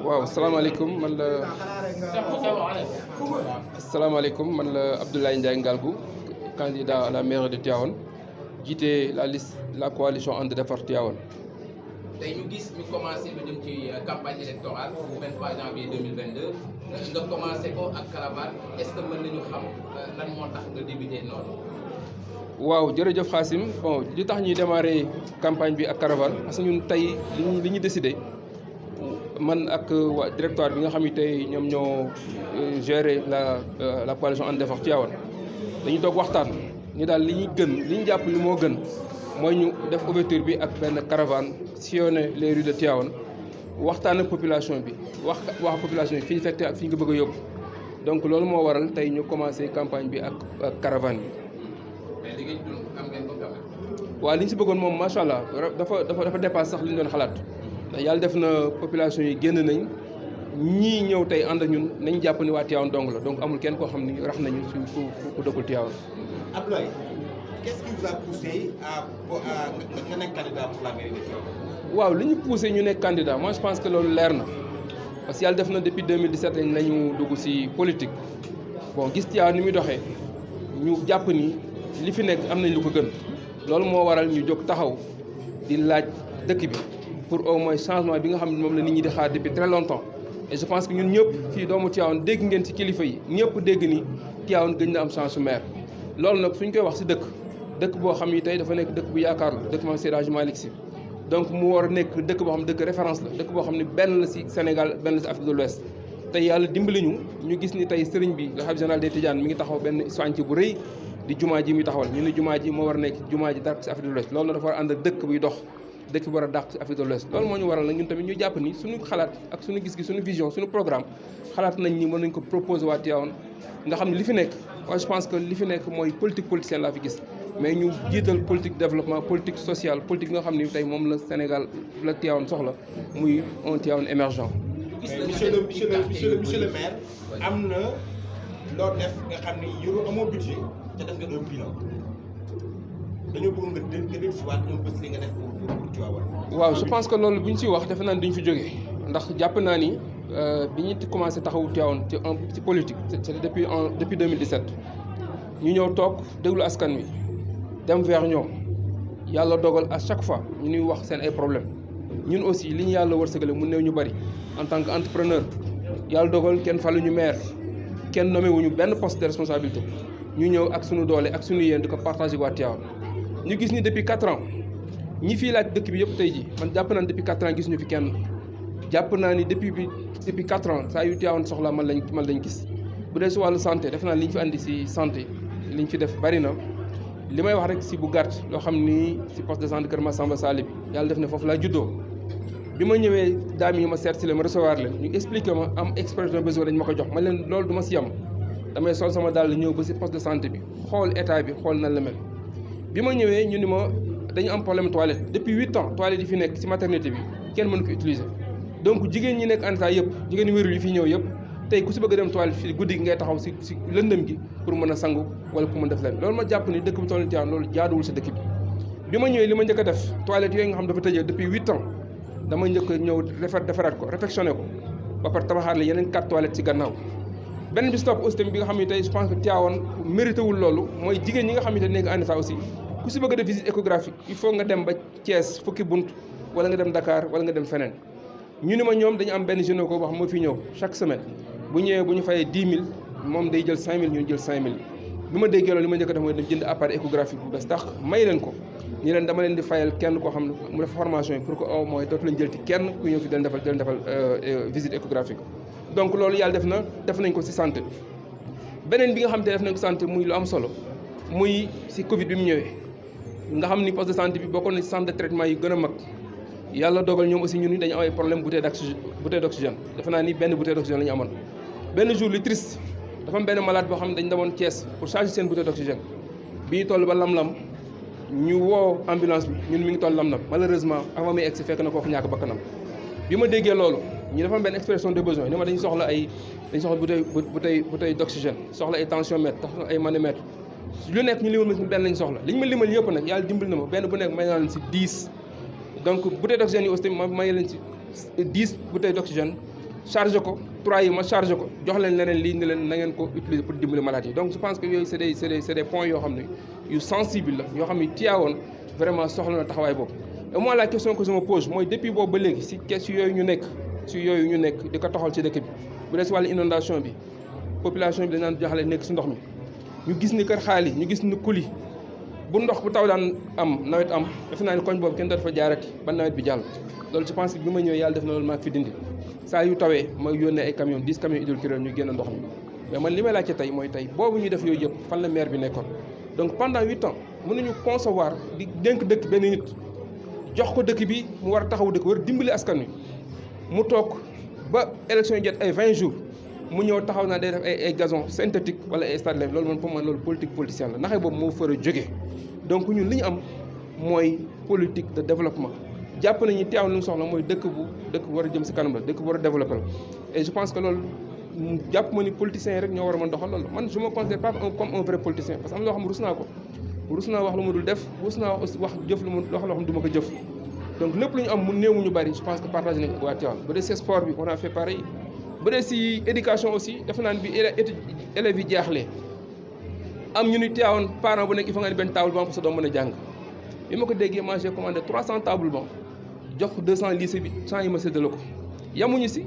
waaw salaamaaleykum man la Abdoulaye Ndiaye Ngalgou candidat à la mairie de Tivaouane jiite la liste la coalition And Defar Tivaouane. tey ñu gis ñu commencé lu jëm ci campagne électorale bu 23 janvier 2022 nga commencé ko ak caravane est-ce que mën nañu xam lan moo tax nga débuté noonu. waaw jërëjëf Xaasim bon li tax ñuy démarrer campagne bi ak caravane parce que ñun tey li ñu décidé man ak waa directoire bi nga xam ne tey ñoom ñoo gérer la coalition And Defar Tivaouane dañu toog waxtaan ni daal li ñu jàpp li moo gën mooy ñu def ouverture bi ak benn caravane sillonner les rues de Tivaouane waxtaan ak population bi wax population bi fi ñu fekk ak fi ñu ko bëgg a yóbbu donc loolu moo waral tey ñu commencé campagne bi ak caravane bi. mais li ngeen dund am ngeen ko gëm. waaw li ñu si bëggoon moom macha allah dafa dépassé sax li ñu doon xalaat ndax yàlla def na population yi génn nañ ñii ñëw tey ànd ak ñun nañ jàpp ni waa Tivaouane dong la donc amul kenn koo xam ni rax nañu si ku dëkkul Tivaouane. Abdoulaye, qu'est-ce qui vous a poussé à nga nekk candidat pour la mairie de Tivaouane? waaw li ñu poussé ñu nekk candidat moi je pense que loolu leer na parce que yàlla def na depuis 2017 lañu dugg si politique bon gis Tivaouane ni muy doxee ñu jàpp ni li fi nekk am nañ lu ko gën loolu moo waral ñu jóg taxaw di laaj dëkk bi pour au moins changement bi nga xam ne moom la nit ñi di xaar depuis très longtemps et je pense que ñun ñëpp fii doomu Tivaouane dégg ngeen ci kilifa yi ñëpp dégg ni Tivaouane gëj na am chance su maire loolu nag suñ koy wax si dëkk boo xam ni tey dafa nekk dëkk bu yaakaar la dëkk Maam Seydi Hadji Malick Sy donc mu war a nekk dëkk boo xam ne dëkk référence la dëkk boo xam ne benn la si Sénégal benn la si Afrique de l'Ouest tey yàlla dimbali ñu gis ni tey sëriñ bi le khalife général des Tidianes mi ngi taxaw benn chantier bu rëy di jumaa ji muy taxawal ñu ne jumaa ji moo war a nekk jumaa ji dàq si Afrique de l'Ouest loolu nag dafa war a ànd ak dëkk buy dox dëkk bi war a dàq si Afrique de l'Ouest loolu moo ñu waral nag ñun tamit ñu jàpp ni suñu xalaat ak suñu gis-gis suñu vision suñu programme xalaat nañ ni mën nañ ko proposer waa Tivaouane nga xam ne li fi nekk moi je pense que li fi nekk mooy politique politicienne laa fi gis mais ñu jiital politique développement politique sociale politique nga xam ne tey moom la Sénégal la Tivaouane soxla muy un Tivaouane émergent. monsieur le maire am na loo def nga xam ni yow amoo budget te def nga un bilan dañoo bëgg nga dellusiwaat un peu li nga def pour Tivaouane. waaw je pense que loolu bu ñu si wax defe naa ni duñ fi jógee ndax jàpp naa ni bi ñu commencé taxawu Tivaouane ci politique c'est depuis 2017 ñu ñëw toog déglu askan wi dem vers ñoom yàlla dogal à chaque fois ñu ñuy wax seen ay problèmes ñun aussi li ñu yàlla wërsëgale mu néew ñu bari en tant que entrepreneur yàlla dogal kenn faluñu maire kenn nommé wuñu benn poste de responsabilité ñu ñëw ak suñu doole ak suñu yéen di ko partagé waa Tivaouane ñu gis ni depuis 4 ans ñi fii laaj dëkk bi yëpp tey ji man jàpp naa ni depuis 4 ans gis ñu fi kenn jàpp naa ni depuis 4 ans saa yu Tivaouane soxla man lañ gis bu dee si wàllu santé def naa li ñu fi andi si santé li ñu fi def bari na li may wax rek si bu gàtt loo xam ni si poste de santé Kër Massamba Sali bi yàlla def ne foofu laa juddoo bi ma ñëwee daam yi ma seet si leen ma recevoir leen ñu expliqué ma am expression besoin dañ ma ko jox ma leen loolu du ma si yem damay sol sama daal ñëw ba si poste de santé bi xool état bi xool nan la mel bi ma ñëwee ñu ni ma dañu am problème toilette depuis 8 ans toilette yi fi nekk si maternité bi kenn mënu ko utiliser donc jigéen ñi nekk en état yëpp jigéen ñi wérul yi fi ñëw yëpp tey ku si bëgg a dem toilette fii guddi gi ngay taxaw si lëndëm gi pour mën a sangu wala pour mën def leen loolu ma jàpp ni dëkk bi toll Tivaouane loolu jaaduwul si dëkk bi ma ñëwee li ma njëkk a def toilette yooyu nga xam dafa tëjee depuis 8 ans dama njëkk a ñëw defaraat ko réfectionné ko ba pare tabaxaat la yeneen 4 toilettes ci gannaaw benn bi stop aussi tamit bi nga xam ne tey je pense que Tivaouane mérité wul loolu mooy jigéen ñi nga xam ne nekk en état aussi ku si bëgg a def visite échographique il faut nga dem ba Thiès fukki bunt wala nga dem Dakar wala nga dem feneen ñu ni ma ñoom dañu am benn gynéco boo xam moo fi ñëw chaque semaine bu ñëwee bu ñu fayee 10 000 moom day jël 5 000 ñu jël 5 000 bi ma déggee loolu li ma njëkk a def mooy dem jënd appareil échographique bu bees tax may leen ko ñi leen dama leen di fayal kenn koo xam ne mu def formation yi pour que au moins dootu leen jël ci kenn ku ñëw fi dañ defal visite échographique donc loolu yàlla def nañ ko si santé beneen bi nga xam te def nañ ko santé muy lu am solo muy si Covid bi mu ñëwee nga xam ni poste de santé bi bokkoon na ci centre de traitement yi gën a mag yàlla dogal ñoom aussi ñun dañu am ay problème bouteille d'oxygène defe naa ni benn bouteille d'oxygène la ñu amoon benn jour li triste dafa am benn malade boo xam ne dañu demoon Thiès pour changer seen bouteille d'oxygène bi ñu toll ba lam-lam ñu woo ambulance bi ñun mi ngi toll lam-lam malheureusement avant muy egg si fekk na kooku ñàkk bakkanam bi ma déggee loolu ñu dafa am benn expression de besoin ni ma dañu soxla bouteille d'oxygène soxla ay tensiomètre soxla ay manomètre lu nekk ñu limal ma si benn lañ soxla li ñu ma limal yëpp nag yàlla dimbali na ma benn bu nekk may naa leen si 10 donc bouteille d'oxygène yi aussi ma may leen si 10 bouteilles d'oxygène chargé ko 3 yi ma chargé ko jox leen leneen lii ni leen na ngeen ko utiliser pour dimbali malade yi donc je pense que yooyu c'est des points yoo xam ne yu sensible la yoo xam ne Tivaouane vraiment soxla na taxawaay boobu. Et moi la question que je me pose mooy depuis boobu ba léegi si question yooyu ñu nekk di ko taxal ci dëkk bi bu dee si wàllu inondation bi population bi dañ naan jaxale nekk si ndox mi ñu gis ni kër xaali ñu gis ni kuli bu ndox bu taw daan am nawet am defe naa ni koñ boobu kenn dootu fa jaarati ba nawet bi jàll loolu je pense que bi ma ñëwee yàlla def na loolu maa fi dindi saa yu tawee ma yónnee ay camion 10 camions hydrocureurs ñu génn ndox mi mais man li may laajte tey mooy tey boobu ñuy def yooyu yëpp fan la maire bi nekkoon donc pendant 8 ans mënuñu concevoir di dénk dëkk benn nit jox ko dëkk bi mu war a taxawu dëkk war a dimbali askan wi mu toog ba élection yi jot ay 20 jours mu ñëw taxaw naa day def ay gazon synthétique wala ay stade loolu man pour man loolu politique politicienne la naxee boobu moo fër a jógee donc ñun li ñu am mooy politique de développement jàpp nañu Tivaouane lu mu soxla mooy dëkk bu war a jëm si kanam la dëkk bu war a développé la et je pense que loolu jàpp ma ni politiciens yi rek ñoo war a mën doxal loolu man je me considère pas comme un vrai politicien parce que am loo xam rus naa ko rus naa wax lu ma dul def rus naa wax jëf lu ma loo xam du ma ko jëf donc lépp lu ñu am mu néew mu ñu bari je pense que partagé nañ ko waa Tivaouane bu dee si sport bi on a fait pareil bu dee si éducation aussi defe naa ne bi élèves yi jaaxlee am ñu ni Tivaouane parent bu nekk il faut nga ni benn table banc pour sa doom mën a jàng bi ma ko déggee moi j'ai commandé 300 table banc jox 200 lycée bi 100 yi ma séddale ko yamuñu si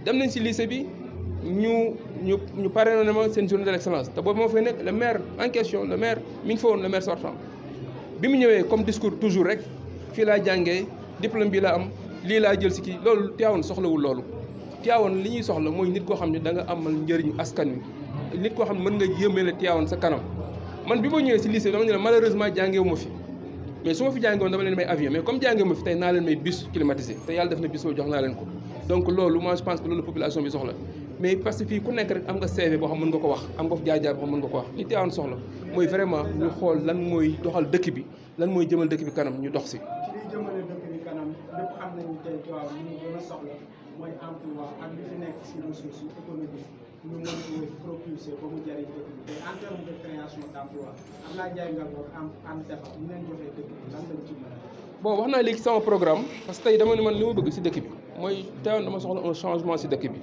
dem nañ si lycée bi ñu parrainé ma seen journée de l'excellence te boobu moo fay nekk le maire en question le maire mi ngi fa woon le maire sortant bi mu ñëwee comme discours toujours rek fii laa jàngee diplôme bi laa am lii laa jël si kii loolu Tivaouane soxlawul loolu Tivaouane li ñuy soxla mooy nit koo xam ne da nga amal njëriñu askan wi nit koo xam ne mën nga yëmale Tivaouane sa kanam man bi ma ñëwee si lycée dama ne la malheureusement jàngeewu ma fi mais su ma fi jàngewoon dama leen may avion mais comme jàngeewu ma fi tey naa leen may bus climatisé te yàlla def na bus boobu jox naa leen ko donc loolu moi je pense que loolu population bi soxla mais parce que fii ku nekk rek am nga CV boo xam mën nga ko wax am nga jaar-jaar boo xam mën nga ko wax li Tivaouane soxla mooy vraiment ñu xool lan mooy doxal dëkk bi lan mooy jëmal dëkk bi kanam ñu dox si. ci liy jëmale dëkk bi kanam lépp xam nañu tey Tivaouane li ñu gën a soxla mooy emploi ak li fi nekk si ressources économiques ñu mën ko propulser ba mu jëriñ dëkk bi te en terme de création d'emploi Abdoulaye Ndiaye Ngalgua am defar ñu leen joxee dëkk bi lan lañ ci mën a. bon wax naa léegi sama programme parce que tey dama ne man li ma bëgg si dëkk bi mooy Tivaouane dama soxla un changement si dëkk bi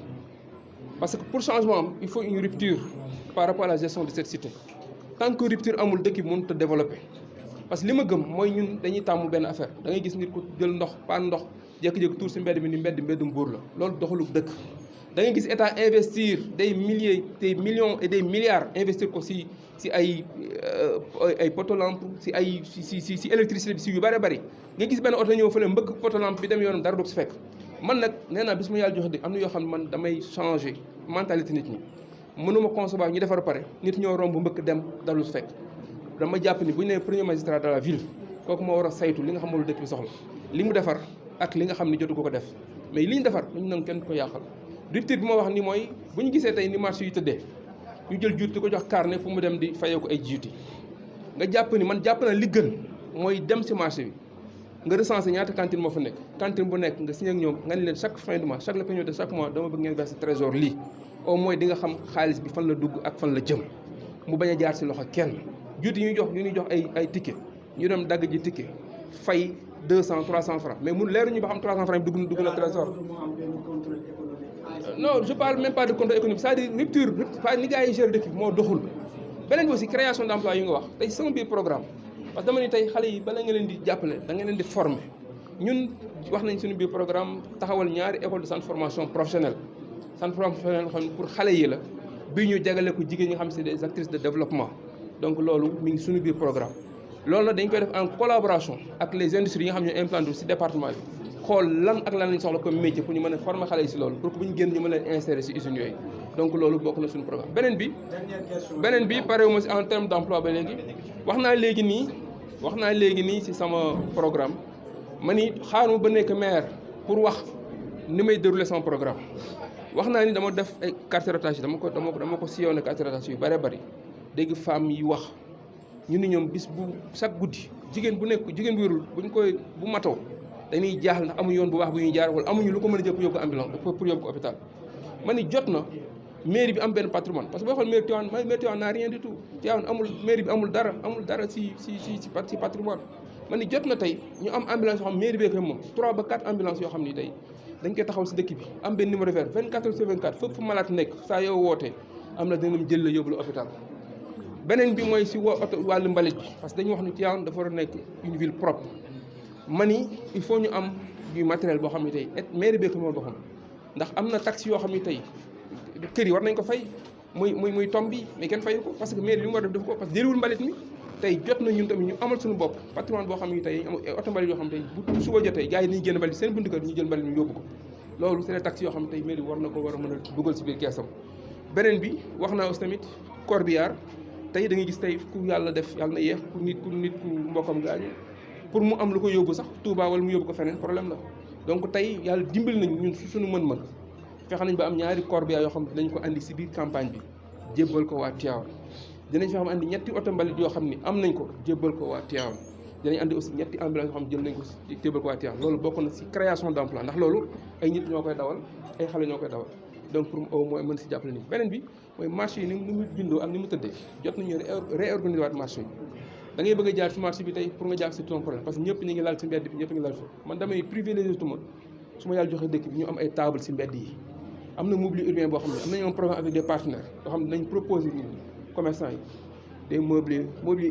parce que pour changement am il faut une rupture par rapport à la gestion de cette cité tant que rupture amul dëkk bi mënut a développer parce que li ma gëm mooy ñun dañuy tàmm benn affaire da ngay gis nit ku jël ndox paan ndox jékki-jékki tuur si mbedd mi ni mbeddum buur la loolu doxalu dëkk da ngay gis état investir des millions et des milliards investir ko si ay poto lampe si ay si électricité bi si yu bëri bëri nga gis benn oto ñëw fële mbëkk poto lampe bi dem yoonam dara du si fekk man nag nee naa bis ma yàlla joxe dëgg am na yoo xam ne man damay changer mentalité nit ñi mënuma concevoir ñu defar pare nit ñoo romb mbëkk dem dalu si fekk dama jàpp ni bu ñu nee premier magistrat de la ville kooku moo war a saytu li nga xam ne lu dëkk bi soxla li mu defar ak li nga xam ne jotu ko def mais li ñu defar dañu nangu kenn ko yàqal rupture bi ma wax ni mooy bu ñu gisee tey ni marché yu tëddee ñu jël juuti di ko jox carnet fu mu dem di fayee ko ay jiuti nga jàpp ni man jàpp na li gën mooy dem si marché bi nga recensé ñaata cantine moo fa nekk cantine bu nekk nga signé ak ñoom nga ni leen chaque fin de mois chaque période de chaque mois dama bëgg ngeen verser trésor lii au moins di nga xam xaalis bi fan la dugg ak fan la jëm mu bañ a jaar si loxo kenn juuti ñuy jox ay ticket ñu dem dagg ji ticket fay 200 300 francs mais mun leeruñu ba xam 300 francs yi dugg na trésor non je parle même pas de contrôle économique c'est-à-dire rupture ni gars yi gère dëkk bi moo doxul beneen bi aussi création d'emploi yi nga wax tey sama biir programme parce que dama ni tey xale yi bala nga leen di jàppale da nga leen di former ñun wax nañ suñu biir programme taxawal ñaari école de centre formation professionnelle centre professionnel xam ne pour xale yi la bii ñu jagale ko jigéen ñi nga xam c'est des actrices de développement donc loolu mi ngi suñu biir programme loolu nag dañ koy def en collaboration ak les industries yi nga xam ne implanté si département bi xool lan ak lan lañ soxla comme métier pour ñu mën a former xale yi si loolu pour que bu ñu génn ñu mën leen insérer si usines yooyu donc loolu bokk na suñu programme beneen bi parewuma si en terme d'emploi ba léegi wax naa léegi nii si sama programme ma ni xaaruma ba nekk maire pour wax ni may dérouler sama programme wax naa ni dama def ay carte rotation dama ko sillonné carte rotation yu bari dégg femmes yi wax ñu ni ñoom bis bu chaque guddi jigéen bu wérul bu matoo dañuy jaaxal ndax amuñu yoon bu baax bu ñuy jaar wala amuñu lu ko mën a jël pour yóbbu ko ambulance pour yóbbu ko hôpital ma ni jot na mairie bi am benn patrimoine parce que boo xool mairie Tivaouane n'a rien du tout Tivaouane mairie bi amul dara si patrimoine ma ni jot na tey ñu am ambulance yoo xam mairie bee koy moom 3 ba 4 ambulance yoo xam ni tey dañ koy taxawal si dëkk bi am benn numéro vert 24h/24 fépp fu malade nekk saa yoo wootee am na dinañ jël la yóbbu la hôpital. beneen bi mooy si wàllu mbalit bi parce que dañu wax ni Tivaouane dafa war a nekk une ville propre mani il faut ñu am du matériel boo xam ne tey mairie bi ko moom boo xam ndax am na taxe yoo xam ne tey kër yi war nañ ko fay muy tomb bi mais kenn fayu ko parce que mairie li mu war a def ko parce que jëliwul mbalit mi tey jot na ñun tamit ñu amal suñu bopp patrimoine boo xam ne tey am oto mbalit yoo xam ne tey bu suba jotee gars yi dañuy génn mbalit seen buntu kër ñu jël mbalit ñu yóbbu ko loolu c'est des taxes yoo xam ne tey mairie war na ko war a mën a dugal si biir keesam. beneen bi wax naa aussi tamit corbillard tey da ngay gis tey ku yàlla def yàlla na yéex pour nit ku mbokkam gaañu pour mu am lu ko yóbbu sax Touba wala mu yóbbu ko feneen problème la donc tey yàlla dimbali nañ ñun suñu mën-mën fexe nañ ba am ñaari corbillard yoo xam ne dañ ko andi si biir campagne bi jébbal ko waa Tivaouane dinañ fexe ba andi ñetti oto mbalit yoo xam ni am nañ ko jébbal ko waa Tivaouane dinañ andi aussi ñetti ambulance yoo xam ne jël nañ ko si jébbal ko waa Tivaouane loolu bokk na si création d'emploi ndax loolu ay nit ñoo koy dawal ay xale ñoo koy dawal donc pour au moins mën si jàppale nii beneen bi mooy marché yi ni mu bindoo ak ni mu tëddee jot nañu réorganiser waat marché yi da ngay bëgg a jaar si marché bi tey pour nga jaar si ton problème parce que ñëpp ñu ngi laal si mbedd bi ñëpp ngi laal fi man damay privilégié tuma su ma yàlla joxee dëkk bi ñu am ay table si mbedd yi am na mobilier urbain boo xam ne am nañu un programme avec des partenaires yoo xam ne nañ proposer nit ñi commerçants yi des mobilier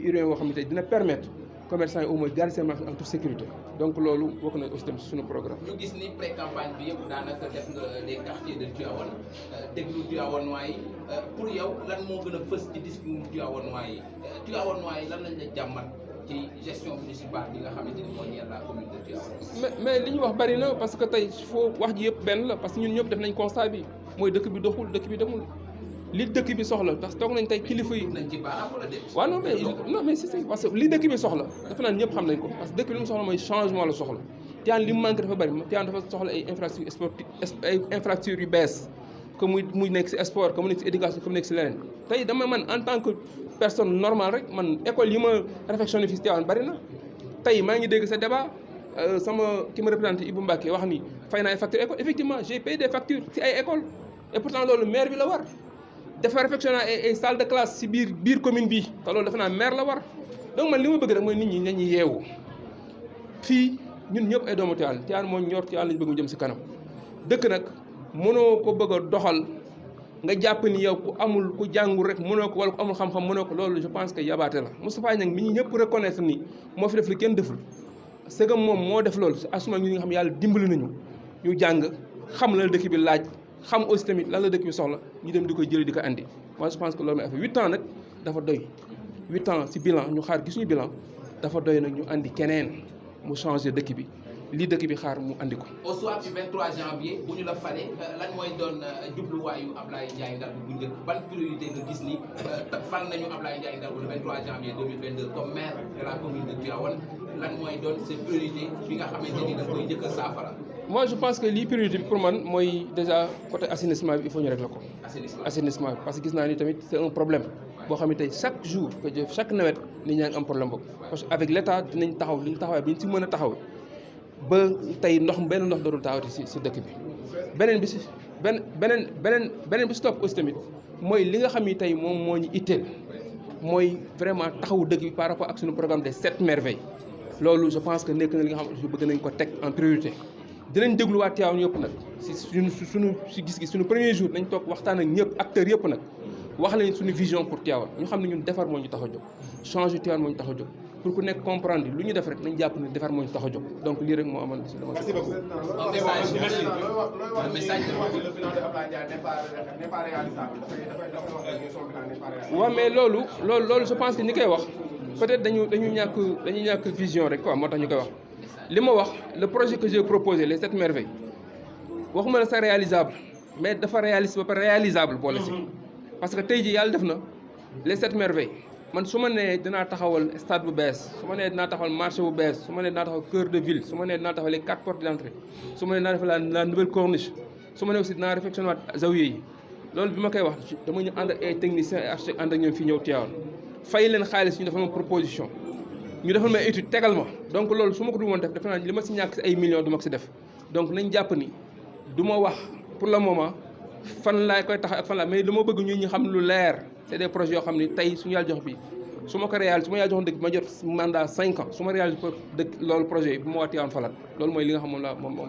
urbain boo xam ne tey dina permettre commerçants yi au moins garder seen marché en toute sécurité donc loolu bokk na aussi tamit suñu programme. ñu gis ni pré campagne bi yëpp daanaka def nga les quartiers de Tivaouane déglu Tivaouanois yi pour yow lan moo gën a fës ci discours Tivaouanois yi Tivaouanois yi lan lañ la jàmmat ci gestion municipale bi nga xamante ni moo ñeel la commune de Tivaouane. mais li ñu wax bari na parce que tey foo wax ji yëpp benn la parce que ñun ñëpp def nañ constat bi mooy dëkk bi doxul dëkk bi demul. li dëkk bi soxla parce que toog nañ tey kilifa yi. waaw non mais si parce que li dëkk bi soxla dafa naan ñëpp xam nañ ko parce que dëkk bi li mu soxla mooy changement la soxla Tivaouane li mu manqué dafa bëri Tivaouane dafa soxla ay infrastructures sportives ay infrastructures yu bees que muy nekk si sport que mu nekk si éducation que mu nekk si leneen tey dama man en tant que personne normale rek man école yi ma réfectionné fii si Tivaouane bëri na tey maa ngi dégg sa débat sama ki ma représenté Ibou Mbacké wax ni fay naa ay factures école effectivement j'ai payé des factures si ay écoles et pourtant loolu maire bi la war dafa réfectionné ay salle de classe si biir commune bi te loolu dafa naa maire la war donc man li ma bëgg rek mooy nit ñi nañu yeewu fii ñun ñëpp ay doomu Tivaouane moo ñor Tivaouane lañu bëgg mu jëm si kanam dëkk nag mënoo ko bëgg a doxal nga jàpp ni yow ku amul ku jàngul rek mënoo ko wala ku amul xam-xam mënoo ko loolu je pense que yabaate la Moustapha Niang mi ñu ñëpp reconnaître ni moo fi def li kenn deful sëgam moom moo def loolu asuma ñi nga xam yàlla dimbali nañu ñu jàng xam la dëkk bi laaj xam aussi tamit lan la dëkk bi soxla ñu dem di koy jëli di ko andi moi je pense que loolu mooy affaire 8 ans nag dafa doy 8 ans si bilan ñu xaar gisuñu bilan dafa doy nag ñu andi keneen mu changé dëkk bi lii dëkk bi xaar mu andi ko. au soir du 23 janvier bu ñu la falee lan mooy doon jubluwaayu Ablaye Ndiaye Ngalgou bu njëkk ban priorité nga gis ni fal nañu Ablaye Ndiaye Ngalgou le 23 janvier 2022 comme maire de la commune de Tivaouane lan mooy doon ses priorités bi nga xamante ni da koy njëkk a saafara. moi je pense que lii priorité bi pour man mooy déjà côté assainissement bi il faut ñu régler ko. assainissement bi parce que gis naa ni tamit c'est un problème boo xam ne tey chaque jour que chaque nawet nit ñaa ngi am problème boobu parce que avec l'état dinañ taxaw li ñu taxawee bi ñu si mën a taxaw ba tey benn ndox dootul taawati si dëkk bi. beneen bi si topp aussi tamit mooy li nga xam ni tey moom moo ñu itteel mooy vraiment taxawu dëkk bi par rapport ak suñu programme des 7 merveilles loolu je pense que nekk na li nga xam ne bëgg nañ ko teg en priorité. dinañ dégluwaat Tivaouane yëpp nag si gis-gis suñu premier jour nañ toog waxtaan ak ñëpp acteurs yëpp nag wax leen suñu vision pour Tivaouane ñu xam ne ñun defar moo ñu tax a jóg changer Tivaouane moo ñu tax a jóg pour ku nekk comprendre lu ñu def rek nañ jàpp ne defar moo ñu tax a jóg donc lii rek moo amoon si dama. Merci beaucoup. waaw mais loolu je pense que ñi koy wax peut-être dañu ñàkk vision rek quoi moo tax ñu koy wax. li ma wax le projet que j'ai proposé les 7 merveilles waxuma la c'est réalisable mais dafa réalisable boole si parce que tey jii yàlla def na les 7 merveilles man su ma nee dinaa taxawal stade bu bees su ma nee dinaa taxawal marché bu bees su ma nee dinaa taxawal cœur de ville su ma nee dinaa taxawal les 4 portes d'entrée su ma nee dinaa defal la nouvelle corniche su ma nee aussi dinaa réfectionner waat zawiya yi loolu bi ma koy wax dama ñu ànd ak ay techniciens et architectes ànd ak ñoom fii ñëw Tivaouane fay leen xaalis ñu defal ma proposition ñu defal ma étude tegal ma donc loolu su ma ko dul woon def defe naa li ma si ñàkk si ay millions du ma ko si def donc nañ jàpp ni du ma wax pour le moment fan laay koy tax ak fan laa mais dama bëgg ñu xam lu leer c'est des projets yoo xam ni tey suñu yàlla jox bi su ma ko réalisé su ma yàlla joxoon dëkk ma jot mandat 5 ans su ma réalisé dëkk loolu projet yi bu ma waa Tivaouane falaat loolu mooy li nga xam moom la moom